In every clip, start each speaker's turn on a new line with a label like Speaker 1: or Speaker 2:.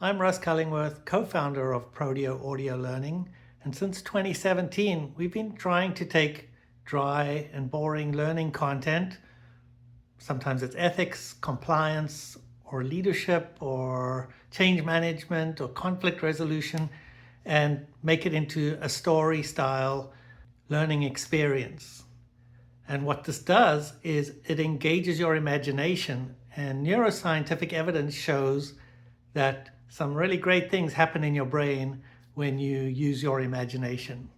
Speaker 1: I'm Russ Cullingworth, co-founder of ProDio Audio Learning, and since 2017, we've been trying to take dry and boring learning content, sometimes it's ethics, compliance, or leadership, or change management, or conflict resolution, and make it into a story-style learning experience. And what this does is it engages your imagination, and neuroscientific evidence shows that some really great things happen in your brain when you use your imagination.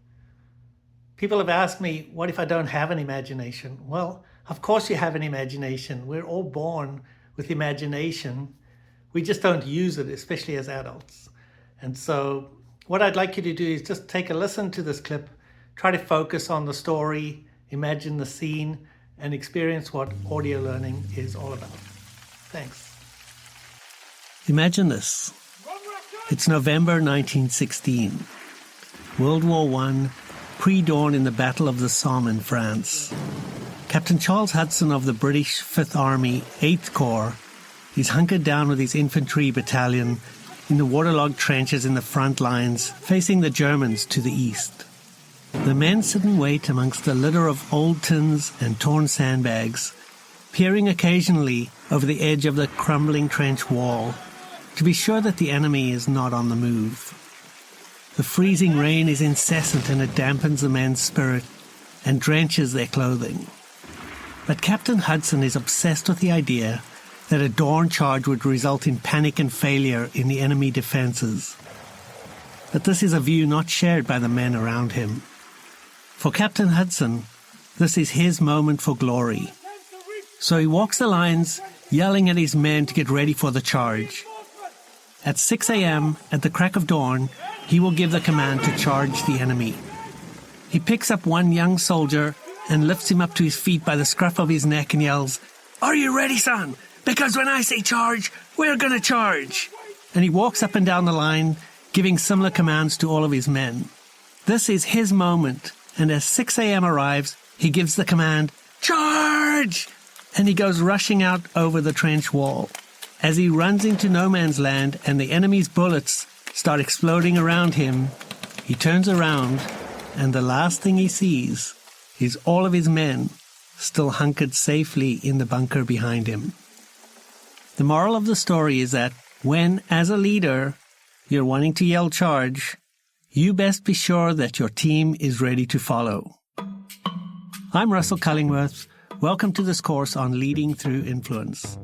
Speaker 1: People have asked me, what if I don't have an imagination? Well, of course you have an imagination. We're all born with imagination. We just don't use it, especially as adults. And so what I'd like you to do is just take a listen to this clip, try to focus on the story, imagine the scene, and experience what audio learning is all about. Thanks.
Speaker 2: Imagine this. It's November 1916. World War I, pre-dawn in the Battle of the Somme in France. Captain Charles Hudson of the British Fifth Army, 8th Corps, is hunkered down with his infantry battalion in the waterlogged trenches in the front lines, facing the Germans to the east. The men sit and wait amongst a litter of old tins and torn sandbags, peering occasionally over the edge of the crumbling trench wall to be sure that the enemy is not on the move. The freezing rain is incessant and it dampens the men's spirit and drenches their clothing. But Captain Hudson is obsessed with the idea that a dawn charge would result in panic and failure in the enemy defenses. But this is a view not shared by the men around him. For Captain Hudson, this is his moment for glory. So he walks the lines, yelling at his men to get ready for the charge. At 6 a.m., at the crack of dawn, he will give the command to charge the enemy. He picks up one young soldier and lifts him up to his feet by the scruff of his neck and yells, "Are you ready, son? Because when I say charge, we're going to charge." And he walks up and down the line, giving similar commands to all of his men. This is his moment, and as 6 a.m. arrives, he gives the command, "Charge!" And he goes rushing out over the trench wall. As he runs into no man's land and the enemy's bullets start exploding around him, he turns around, and the last thing he sees is all of his men still hunkered safely in the bunker behind him. The moral of the story is that when, as a leader, you're wanting to yell charge, you best be sure that your team is ready to follow. I'm Russell Cullingworth. Welcome to this course on Leading Through Influence.